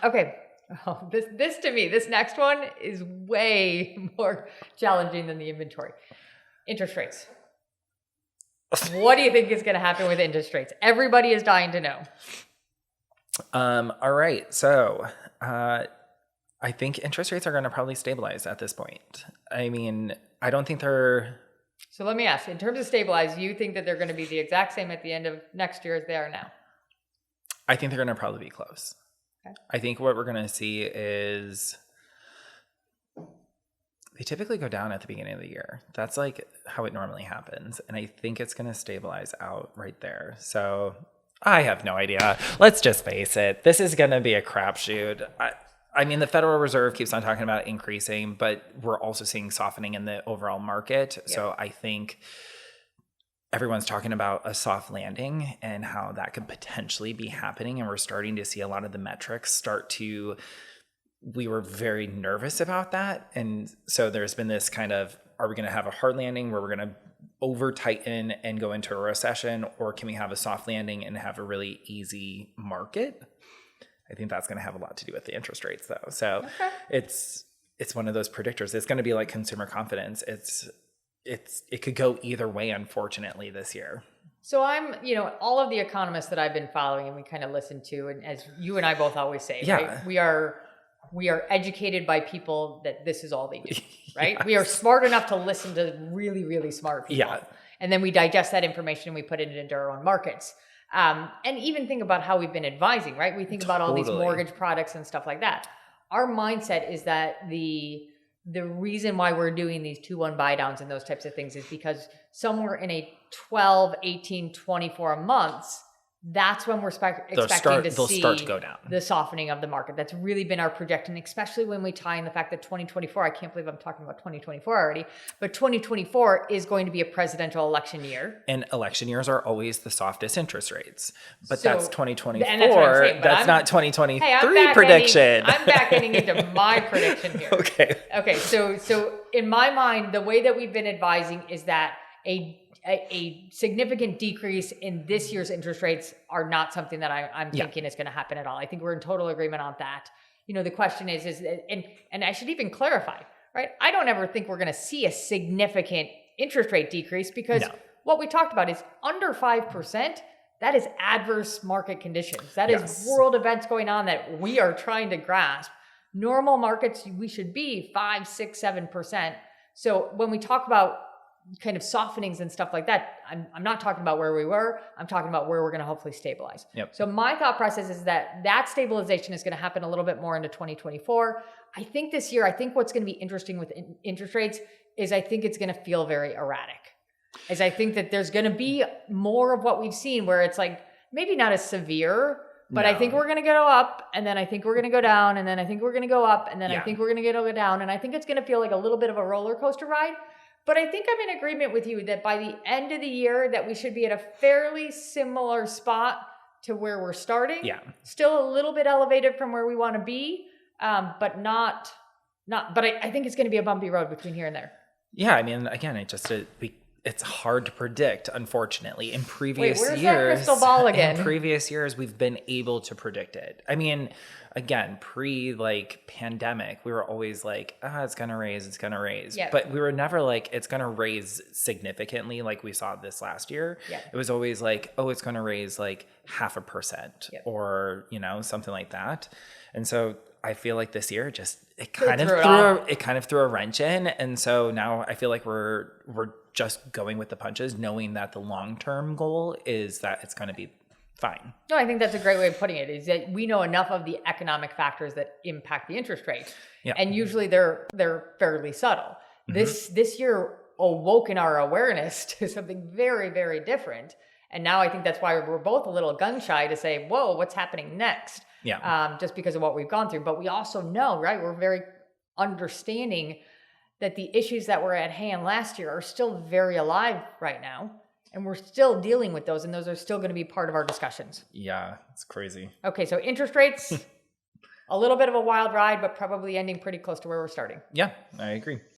Okay. Oh, this to me, this next one is way more challenging than the inventory. Interest rates. What do you think is going to happen with interest rates? Everybody is dying to know. All right. So, I think interest rates are going to probably stabilize at this point. I mean, I don't think they're. So let me ask, in terms of stabilize, you think that they're going to be the exact same at the end of next year as they are now? I think they're going to probably be close. Okay. I think what we're going to see is they typically go down at the beginning of the year. That's like how it normally happens. And I think it's going to stabilize out right there. So I have no idea. Let's just face it. This is going to be a crapshoot. I mean, the Federal Reserve keeps on talking about increasing, but we're also seeing softening in the overall market. Yep. So I think everyone's talking about a soft landing and how that could potentially be happening. And we're starting to see a lot of the metrics start to, we were very nervous about that. And so there's been this kind of, are we going to have a hard landing where we're going to over tighten and go into a recession, or can we have a soft landing and have a really easy market? I think that's going to have a lot to do with the interest rates, though. So it's one of those predictors. It's going to be like consumer confidence. It could go either way, unfortunately, this year. So I'm, all of the economists that I've been following and we kind of listen to, and as you and I both always say, right? We are educated by people that this is all they do, right? Yes. We are smart enough to listen to really, really smart people. Yeah. And then we digest that information and we put it into our own markets. And even think about how we've been advising, right? We think about all these mortgage products and stuff like that. Our mindset is that the reason why we're doing these 2-1 buy downs and those types of things is because somewhere in a 12, 18, 24 months, that's when we're expecting to see start to go down. The softening of the market. That's really been our projection, especially when we tie in the fact that 2024, I can't believe I'm talking about 2024 already, but 2024 is going to be a presidential election year. And election years are always the softest interest rates. But that's 2024. And that's what I'm saying, that's not 2023 prediction. I'm back getting into my prediction here. Okay. So in my mind, the way that we've been advising is that a significant decrease in this year's interest rates are not something that I'm thinking is going to happen at all. I think we're in total agreement on that. The question is and I should even clarify, right? I don't ever think we're going to see a significant interest rate decrease because what we talked about is under 5%. That is adverse market conditions. That is world events going on that we are trying to grasp. Normal markets, we should be 5, 6, 7%. So when we talk about kind of softenings and stuff like that, I'm not talking about where we were. I'm talking about where we're going to hopefully stabilize. Yep. So my thought process is that stabilization is going to happen a little bit more into 2024. I think this year, what's going to be interesting with interest rates is I think it's going to feel very erratic. As I think that there's going to be more of what we've seen where it's like maybe not as severe, but I think we're going to go up, and then I think we're going to go down, and then I think we're going to go up, and then I think we're going to go down, and I think it's going to feel like a little bit of a roller coaster ride. But I think I'm in agreement with you that by the end of the year that we should be at a fairly similar spot to where we're starting. Yeah. Still a little bit elevated from where we want to be, but not. But I think it's going to be a bumpy road between here and there. Yeah, I mean, again, it's hard to predict, unfortunately. In previous where's years, that crystal ball again? In previous years, we've been able to predict it. I mean, again, pandemic, we were always like, it's going to raise, it's going to raise. Yep. But we were never like, it's going to raise significantly like we saw this last year. Yep. It was always like, it's going to raise like 0.5% or, something like that. And so I feel like this year it kind of threw a wrench in. And so now I feel like we're just going with the punches, knowing that the long-term goal is that it's going to be fine. No, I think that's a great way of putting it, is that we know enough of the economic factors that impact the interest rate. Yeah. And usually they're fairly subtle. Mm-hmm. This year awoke in our awareness to something very, very different. And now I think that's why we're both a little gun shy to say, whoa, what's happening next? Yeah. Just because of what we've gone through. But we also know, right, we're very understanding that the issues that were at hand last year are still very alive right now. And we're still dealing with those, and those are still going to be part of our discussions. Yeah, it's crazy. Okay, so interest rates, a little bit of a wild ride, but probably ending pretty close to where we're starting. Yeah, I agree.